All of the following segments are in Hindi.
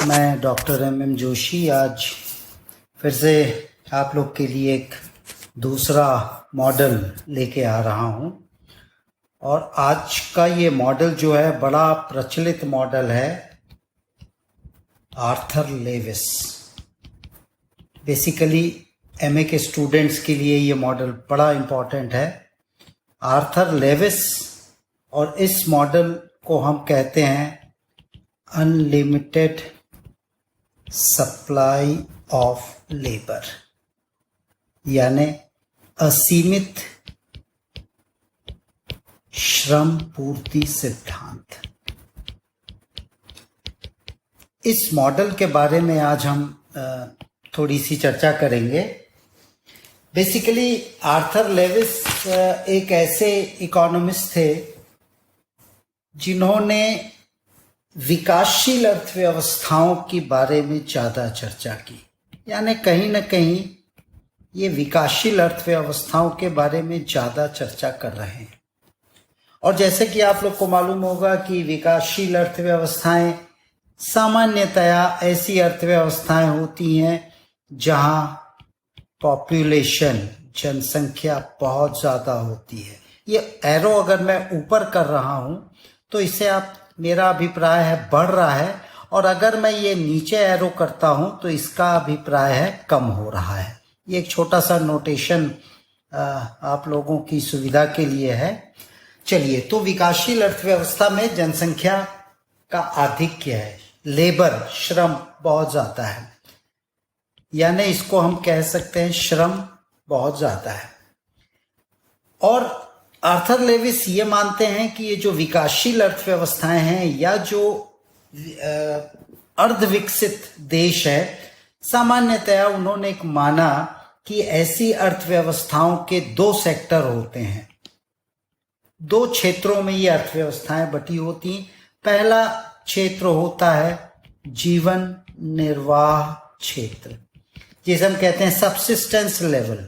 मैं डॉक्टर एम जोशी आज फिर से आप लोग के लिए एक दूसरा मॉडल लेके आ रहा हूँ। और आज का ये मॉडल जो है बड़ा प्रचलित मॉडल है, आर्थर लेविस। बेसिकली एमए के स्टूडेंट्स के लिए ये मॉडल बड़ा इम्पॉर्टेंट है, आर्थर लेविस। और इस मॉडल को हम कहते हैं अनलिमिटेड सप्लाई ऑफ लेबर, यानी असीमित श्रम पूर्ति सिद्धांत। इस मॉडल के बारे में आज हम थोड़ी सी चर्चा करेंगे। बेसिकली आर्थर लेविस एक ऐसे इकोनॉमिस्ट थे जिन्होंने विकासशील अर्थव्यवस्थाओं के बारे में ज़्यादा चर्चा की, यानी कहीं ना कहीं ये विकासशील अर्थव्यवस्थाओं के बारे में ज़्यादा चर्चा कर रहे हैं। और जैसे कि आप लोग को मालूम होगा कि विकासशील अर्थव्यवस्थाएं सामान्यतया ऐसी अर्थव्यवस्थाएं होती हैं जहां पॉपुलेशन, जनसंख्या बहुत ज़्यादा होती है। ये एरो अगर मैं ऊपर कर रहा हूं तो इससे आप, मेरा अभिप्राय है बढ़ रहा है, और अगर मैं ये नीचे एरो करता हूं तो इसका अभिप्राय है कम हो रहा है। ये एक छोटा सा नोटेशन आप लोगों की सुविधा के लिए है। चलिए, तो विकासशील अर्थव्यवस्था में जनसंख्या का आधिक्य है, लेबर, श्रम बहुत ज़्यादा है, यानी इसको हम कह सकते हैं श्रम बहुत ज़्यादा है। और आर्थर लेविस ये मानते हैं कि ये जो विकासशील अर्थव्यवस्थाएं हैं या जो अर्धविकसित देश है, सामान्यतया उन्होंने एक माना कि ऐसी अर्थव्यवस्थाओं के दो सेक्टर होते हैं, दो क्षेत्रों में ये अर्थव्यवस्थाएं बटी होती हैं। पहला क्षेत्र होता है जीवन निर्वाह क्षेत्र, जिसे हम कहते हैं सबसिस्टेंस लेवल,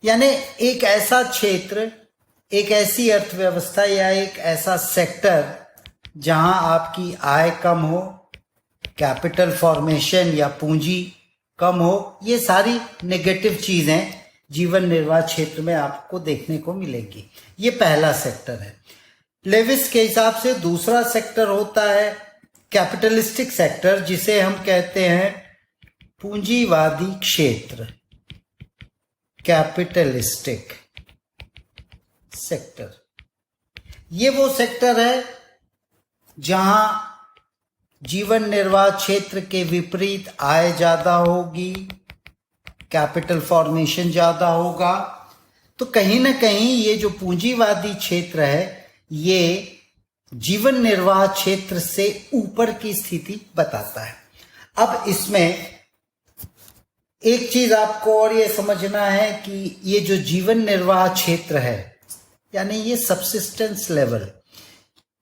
यानी एक ऐसा क्षेत्र, एक ऐसी अर्थव्यवस्था या एक ऐसा सेक्टर जहां आपकी आय कम हो, कैपिटल फॉर्मेशन या पूंजी कम हो। ये सारी नेगेटिव चीजें जीवन निर्वाह क्षेत्र में आपको देखने को मिलेगी। ये पहला सेक्टर है। लेविस के हिसाब से दूसरा सेक्टर होता है कैपिटलिस्टिक सेक्टर, जिसे हम कहते हैं पूंजीवादी क्षेत्र, कैपिटलिस्टिक सेक्टर। ये वो सेक्टर है जहां जीवन निर्वाह क्षेत्र के विपरीत आय ज्यादा होगी, कैपिटल फॉर्मेशन ज्यादा होगा। तो कहीं ना कहीं ये जो पूंजीवादी क्षेत्र है, ये जीवन निर्वाह क्षेत्र से ऊपर की स्थिति बताता है। अब इसमें एक चीज आपको और ये समझना है कि ये जो जीवन निर्वाह क्षेत्र है, यानी ये सबसिस्टेंस लेवल,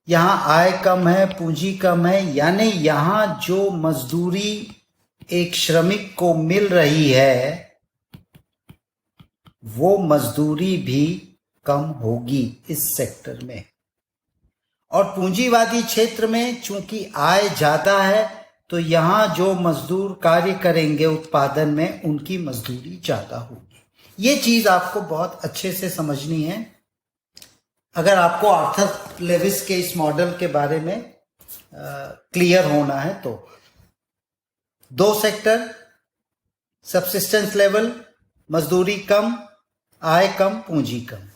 यहां आय कम है, पूंजी कम है, यानी यहां जो मजदूरी एक श्रमिक को मिल रही है वो मजदूरी भी कम होगी इस सेक्टर में। और पूंजीवादी क्षेत्र में चूंकि आय ज्यादा है तो यहां जो मजदूर कार्य करेंगे उत्पादन में, उनकी मजदूरी ज्यादा होगी। ये चीज आपको बहुत अच्छे से समझनी है अगर आपको आर्थर लेविस के इस मॉडल के बारे में क्लियर होना है। तो दो सेक्टर, सबसिस्टेंस लेवल, मजदूरी कम, आय कम, पूंजी कम।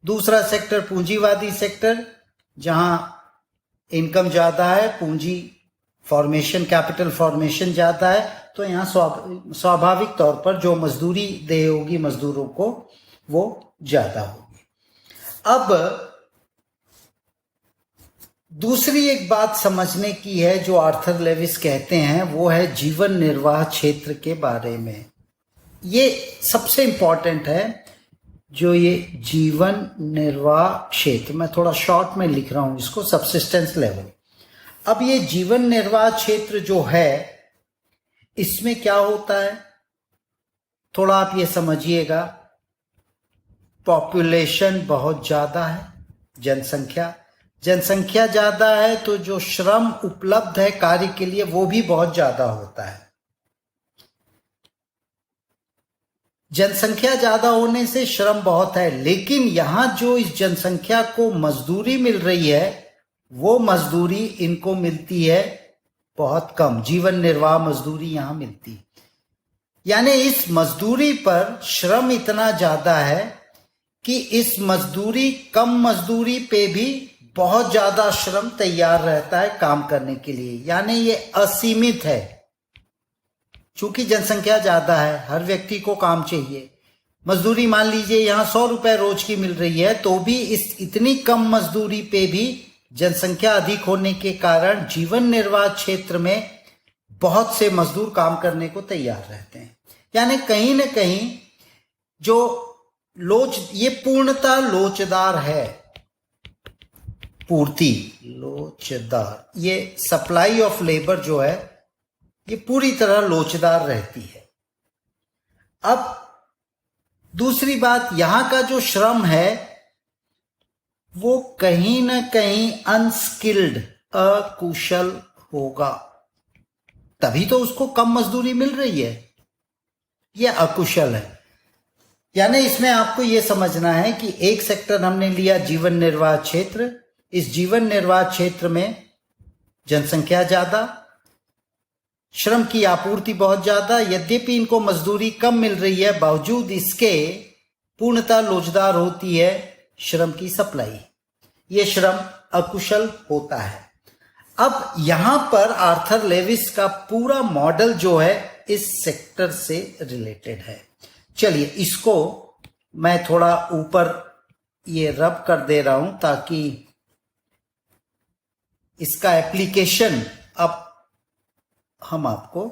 दूसरा सेक्टर पूंजीवादी सेक्टर, जहां इनकम ज्यादा है, पूंजी फॉर्मेशन, कैपिटल फॉर्मेशन ज्यादा है, तो यहां स्वाभाविक तौर पर जो मजदूरी देय होगी मजदूरों को, वो ज्यादा होगी। अब दूसरी एक बात समझने की है जो आर्थर लेविस कहते हैं, वो है जीवन निर्वाह क्षेत्र के बारे में। ये सबसे इंपॉर्टेंट है, जो ये जीवन निर्वाह क्षेत्र, मैं थोड़ा शॉर्ट में लिख रहा हूं इसको, सबसिस्टेंस लेवल। अब ये जीवन निर्वाह क्षेत्र जो है, इसमें क्या होता है थोड़ा आप ये समझिएगा। पॉपुलेशन बहुत ज्यादा है, जनसंख्या जनसंख्या ज्यादा है तो जो श्रम उपलब्ध है कार्य के लिए वो भी बहुत ज्यादा होता है। जनसंख्या ज्यादा होने से श्रम बहुत है, लेकिन यहां जो इस जनसंख्या को मजदूरी मिल रही है वो मजदूरी इनको मिलती है बहुत कम। जीवन निर्वाह मजदूरी यहां मिलती है, यानी इस मजदूरी पर श्रम इतना ज्यादा है कि इस कम मजदूरी पे भी बहुत ज्यादा श्रम तैयार रहता है काम करने के लिए, यानी ये असीमित है। चूंकि जनसंख्या ज्यादा है, हर व्यक्ति को काम चाहिए। मजदूरी मान लीजिए यहां 100 रुपए रोज की मिल रही है, तो भी इस इतनी कम मजदूरी पे भी जनसंख्या अधिक होने के कारण जीवन निर्वाह क्षेत्र में बहुत से मजदूर काम करने को तैयार रहते हैं। यानी कहीं न कहीं जो ये पूर्णता लोचदार है, पूर्ति लोचदार, ये सप्लाई ऑफ लेबर जो है ये पूरी तरह लोचदार रहती है। अब दूसरी बात, यहां का जो श्रम है वो कहीं ना कहीं अनस्किल्ड, अकुशल होगा, तभी तो उसको कम मजदूरी मिल रही है। यह अकुशल है। यानी इसमें आपको यह समझना है कि एक सेक्टर हमने लिया जीवन निर्वाह क्षेत्र। इस जीवन निर्वाह क्षेत्र में जनसंख्या ज्यादा, श्रम की आपूर्ति बहुत ज्यादा, यद्यपि इनको मजदूरी कम मिल रही है, बावजूद इसके पूर्णता लोचदार होती है श्रम की सप्लाई। ये श्रम अकुशल होता है। अब यहां पर आर्थर लेविस का पूरा मॉडल जो है इस सेक्टर से रिलेटेड है। चलिए इसको मैं थोड़ा ऊपर ये रब कर दे रहा हूं ताकि इसका एप्लीकेशन अब हम आपको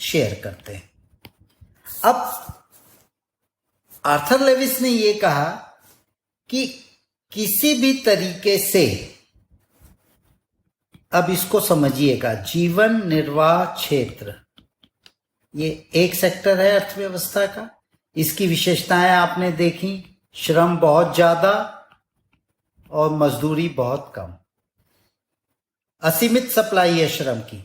शेयर करते हैं। अब आर्थर लेविस ने यह कहा कि किसी भी तरीके से, अब इसको समझिएगा, जीवन निर्वाह क्षेत्र ये एक सेक्टर है अर्थव्यवस्था का। इसकी विशेषताएं आपने देखी, श्रम बहुत ज्यादा और मजदूरी बहुत कम, असीमित सप्लाई है श्रम की।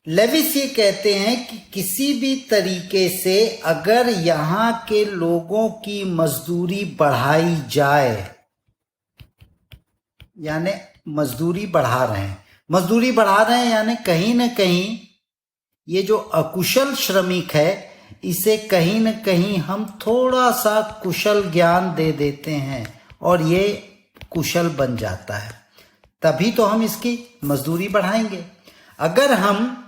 लेविस ये कहते हैं कि किसी भी तरीके से अगर यहां के लोगों की मजदूरी बढ़ाई जाए, यानी मजदूरी बढ़ा रहे हैं यानी कहीं ना कहीं ये जो अकुशल श्रमिक है इसे कहीं ना कहीं हम थोड़ा सा कुशल ज्ञान दे देते हैं और ये कुशल बन जाता है, तभी तो हम इसकी मजदूरी बढ़ाएंगे। अगर हम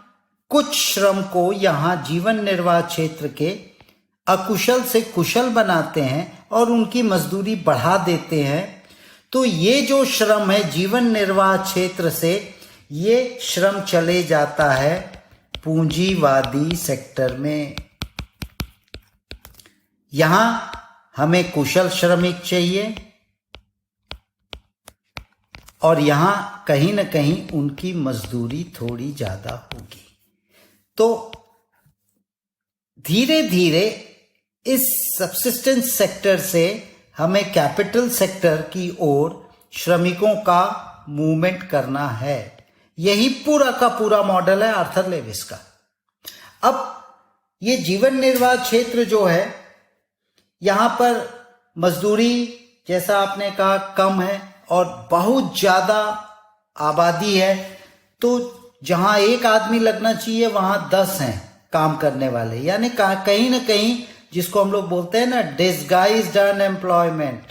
कुछ श्रम को यहां जीवन निर्वाह क्षेत्र के अकुशल से कुशल बनाते हैं और उनकी मजदूरी बढ़ा देते हैं, तो ये जो श्रम है जीवन निर्वाह क्षेत्र से, ये श्रम चले जाता है पूंजीवादी सेक्टर में। यहां हमें कुशल श्रमिक चाहिए और यहां कहीं ना कहीं उनकी मजदूरी थोड़ी ज्यादा होगी। तो धीरे धीरे इस सब्सिस्टेंस सेक्टर से हमें कैपिटल सेक्टर की ओर श्रमिकों का मूवमेंट करना है। यही पूरा का पूरा मॉडल है आर्थर लेविस का। अब ये जीवन निर्वाह क्षेत्र जो है, यहां पर मजदूरी जैसा आपने कहा कम है और बहुत ज्यादा आबादी है, तो जहां एक आदमी लगना चाहिए वहां 10 हैं काम करने वाले, यानी कहीं ना कहीं जिसको हम लोग बोलते हैं ना डिस्गाइज्ड अनएम्प्लॉयमेंट,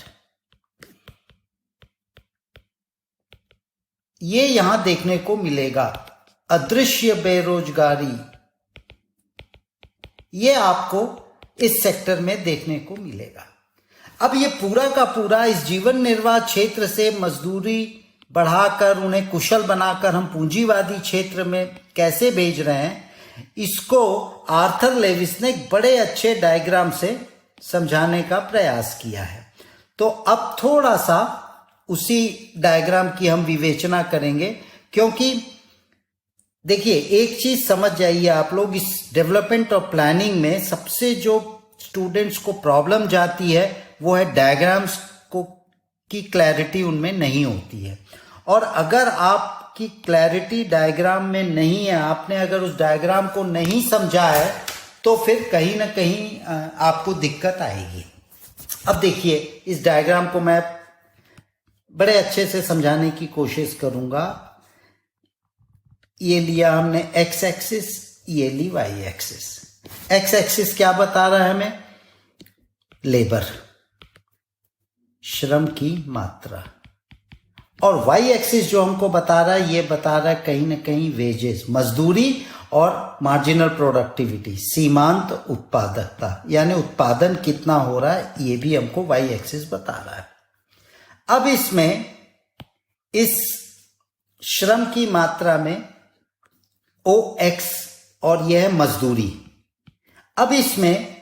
ये यहां देखने को मिलेगा। अदृश्य बेरोजगारी ये आपको इस सेक्टर में देखने को मिलेगा। अब ये पूरा का पूरा इस जीवन निर्वाह क्षेत्र से मजदूरी बढ़ाकर उन्हें कुशल बनाकर हम पूंजीवादी क्षेत्र में कैसे भेज रहे हैं, इसको आर्थर लेविस ने एक बड़े अच्छे डायग्राम से समझाने का प्रयास किया है। तो अब थोड़ा सा उसी डायग्राम की हम विवेचना करेंगे, क्योंकि देखिए एक चीज समझ जाइए आप लोग, इस डेवलपमेंट और प्लानिंग में सबसे जो स्टूडेंट्स को प्रॉब्लम जाती है वो है डायग्राम्स को की क्लैरिटी उनमें नहीं होती है। और अगर आपकी क्लैरिटी डायग्राम में नहीं है, आपने अगर उस डायग्राम को नहीं समझा है, तो फिर कहीं ना कहीं आपको दिक्कत आएगी। अब देखिए, इस डायग्राम को मैं बड़े अच्छे से समझाने की कोशिश करूंगा। ये लिया हमने एक्स एक्सिस, ये ली वाई एक्सिस। एक्स एक्सिस क्या बता रहा है हमें? लेबर, श्रम की मात्रा। और वाई एक्सिस जो हमको बता रहा है, ये बता रहा है कहीं ना कहीं वेजेस, मजदूरी और मार्जिनल प्रोडक्टिविटी, सीमांत उत्पादकता, यानी उत्पादन कितना हो रहा है, ये भी हमको वाई एक्सिस बता रहा है। अब इसमें इस श्रम की मात्रा में ओ एक्स और यह है मजदूरी। अब इसमें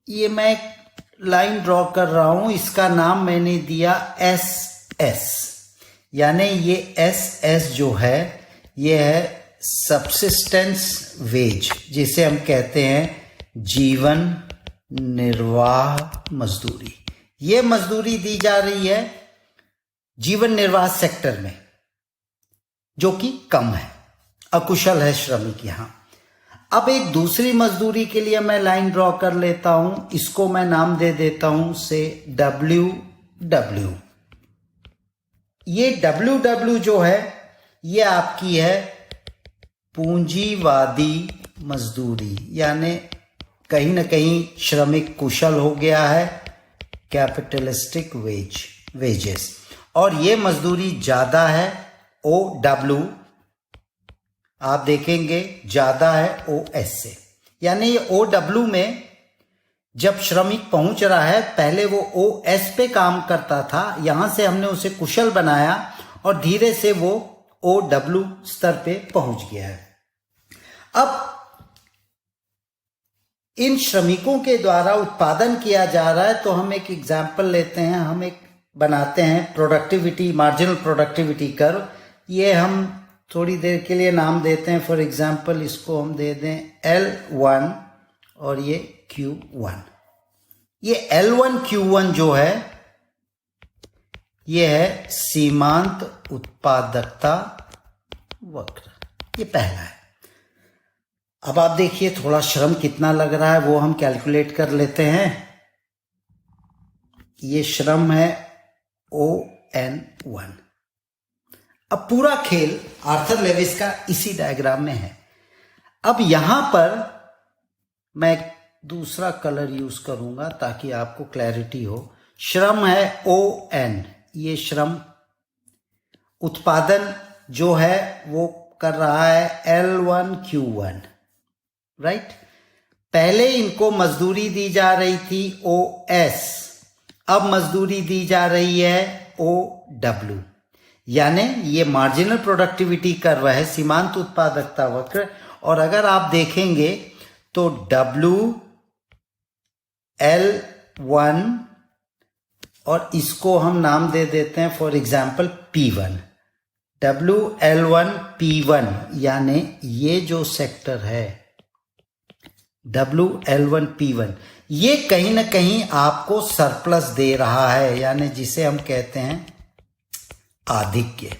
ये मैं लाइन ड्रॉ कर रहा हूं, इसका नाम मैंने दिया एस एस, यानी ये एस एस जो है ये है सबसिस्टेंस वेज, जिसे हम कहते हैं जीवन निर्वाह मजदूरी। ये मजदूरी दी जा रही है जीवन निर्वाह सेक्टर में, जो कि कम है, अकुशल है श्रमिक यहां। अब एक दूसरी मजदूरी के लिए मैं लाइन ड्रॉ कर लेता हूं, इसको मैं नाम दे देता हूं से WW। ये WW जो है ये आपकी है पूंजीवादी मजदूरी, यानी कहीं ना कहीं श्रमिक कुशल हो गया है, कैपिटलिस्टिक वेजेस। और ये मजदूरी ज्यादा है OW, आप देखेंगे ज्यादा है OS से, यानी ये OW में जब श्रमिक पहुंच रहा है, पहले वो OS पे काम करता था, यहां से हमने उसे कुशल बनाया और धीरे से वो OW स्तर पे पहुंच गया है। अब इन श्रमिकों के द्वारा उत्पादन किया जा रहा है, तो हम एक एग्जाम्पल लेते हैं, हम एक बनाते हैं प्रोडक्टिविटी, मार्जिनल प्रोडक्टिविटी कर्व। ये हम थोड़ी देर के लिए नाम देते हैं, फॉर एग्जाम्पल इसको हम दे दें L1 और ये Q1। ये L1 Q1 जो है ये है सीमांत उत्पादकता वक्र, ये पहला है। अब आप देखिए थोड़ा श्रम कितना लग रहा है वो हम कैलकुलेट कर लेते हैं। ये श्रम है ON1। अब पूरा खेल आर्थर लेविस का इसी डायग्राम में है। अब यहां पर मैं दूसरा कलर यूज करूंगा ताकि आपको क्लैरिटी हो। श्रम है ON, ये श्रम उत्पादन जो है वो कर रहा है L1 Q1, राइट। पहले इनको मजदूरी दी जा रही थी OS, अब मजदूरी दी जा रही है OW, यानी ये मार्जिनल प्रोडक्टिविटी कर्व है, सीमांत उत्पादकता वक्र। और अगर आप देखेंगे तो WL1 और इसको हम नाम दे देते हैं for example P1। WL1 P1 यानी ये जो सेक्टर है WL1 P1 ये कहीं ना कहीं आपको सरप्लस दे रहा है, यानी जिसे हम कहते हैं आधिक्य।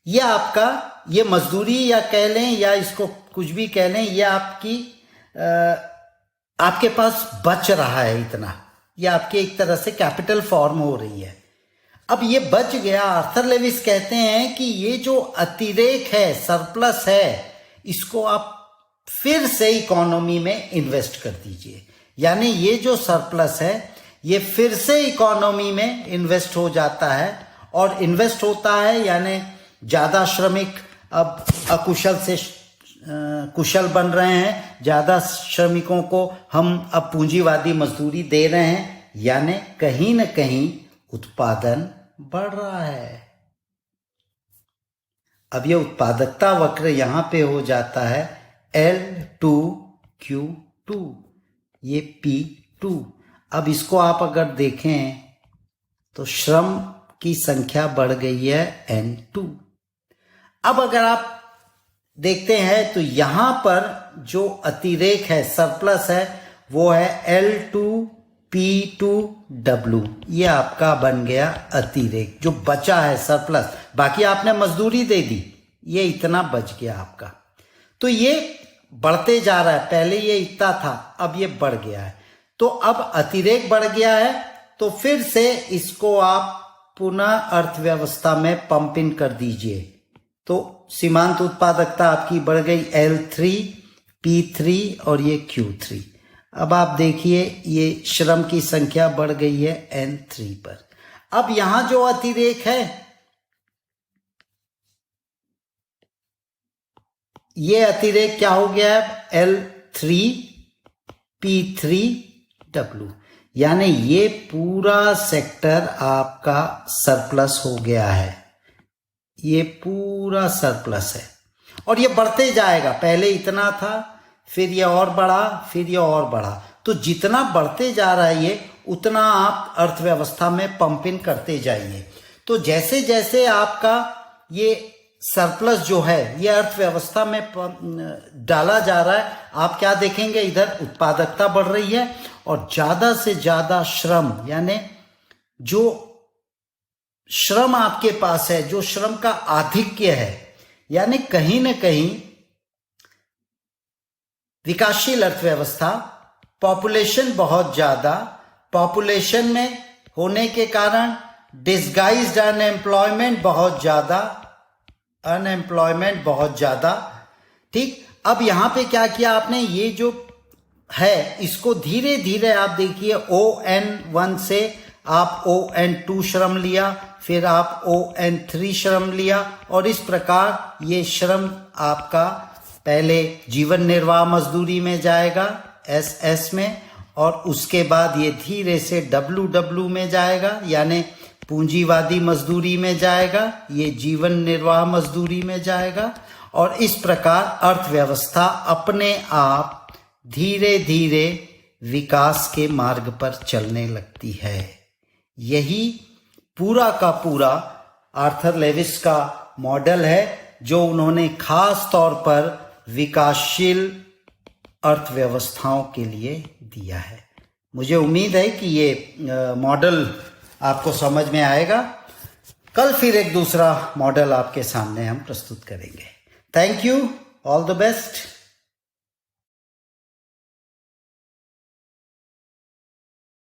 ये आपका ये मजदूरी या कह लें या इसको कुछ भी कह लें, ये आपकी आपके पास बच रहा है इतना, ये आपके एक तरह से कैपिटल फॉर्म हो रही है। अब ये बच गया। आर्थर लेविस कहते हैं कि ये जो अतिरेक है, सरप्लस है, इसको आप फिर से इकोनॉमी में इन्वेस्ट कर दीजिए, यानी ये जो सरप्लस है ये फिर से इकोनॉमी में इन्वेस्ट हो जाता है। और इन्वेस्ट होता है यानी ज्यादा श्रमिक अब अकुशल से कुशल बन रहे हैं, ज्यादा श्रमिकों को हम अब पूंजीवादी मजदूरी दे रहे हैं, यानी कहीं ना कहीं उत्पादन बढ़ रहा है। अब ये उत्पादकता वक्र यहां पे हो जाता है L2 Q2, ये P2। अब इसको आप अगर देखें तो श्रम की संख्या बढ़ गई है N2। अब अगर आप देखते हैं तो यहां पर जो अतिरेक है, सरप्लस है, वो है L2 P2W, ये आपका बन गया अतिरेक, जो बचा है सरप्लस। बाकी आपने मजदूरी दे दी, ये इतना बच गया आपका। तो ये बढ़ते जा रहा है, पहले ये इतना था, अब ये बढ़ गया है। तो अब अतिरेक बढ़ गया है, तो फिर से इसको आप पुनः अर्थव्यवस्था में पंप इन कर दीजिए। तो सीमांत उत्पादकता आपकी बढ़ गई L3, P3 और ये Q3। अब आप देखिए ये श्रम की संख्या बढ़ गई है N3 पर। अब यहां जो अतिरेक है, ये अतिरेक क्या हो गया है, L3 P3W, यानी ये पूरा सेक्टर आपका सरप्लस हो गया है। ये पूरा सरप्लस है और ये बढ़ते जाएगा। पहले इतना था, फिर ये और बढ़ा, फिर ये और बढ़ा। तो जितना बढ़ते जा रहा है ये, उतना आप अर्थव्यवस्था में पंप इन करते जाइए। तो जैसे जैसे आपका ये सरप्लस जो है ये अर्थव्यवस्था में डाला जा रहा है, आप क्या देखेंगे, इधर उत्पादकता बढ़ रही है और ज्यादा से ज्यादा श्रम, यानी जो श्रम आपके पास है, जो श्रम का आधिक्य है, यानी कहीं ना कहीं विकासशील अर्थव्यवस्था, पॉपुलेशन बहुत ज्यादा, पॉपुलेशन में होने के कारण डिस्गाइज्ड अनएम्प्लॉयमेंट बहुत ज्यादा, अनएम्प्लॉयमेंट बहुत ज्यादा। ठीक, अब यहां पे क्या किया आपने, ये जो है इसको धीरे धीरे आप देखिए ON1 से आप ON2 श्रम लिया, फिर आप ON3 श्रम लिया, और इस प्रकार ये श्रम आपका पहले जीवन निर्वाह मजदूरी में जाएगा SS में, और उसके बाद ये धीरे से WW में जाएगा, यानी पूंजीवादी मजदूरी में जाएगा, ये जीवन निर्वाह मजदूरी में जाएगा, और इस प्रकार अर्थव्यवस्था अपने आप धीरे धीरे विकास के मार्ग पर चलने लगती है। यही पूरा का पूरा आर्थर लेविस का मॉडल है, जो उन्होंने खास तौर पर विकासशील अर्थव्यवस्थाओं के लिए दिया है। मुझे उम्मीद है कि ये मॉडल आपको समझ में आएगा। कल फिर एक दूसरा मॉडल आपके सामने हम प्रस्तुत करेंगे। Thank you, all the best.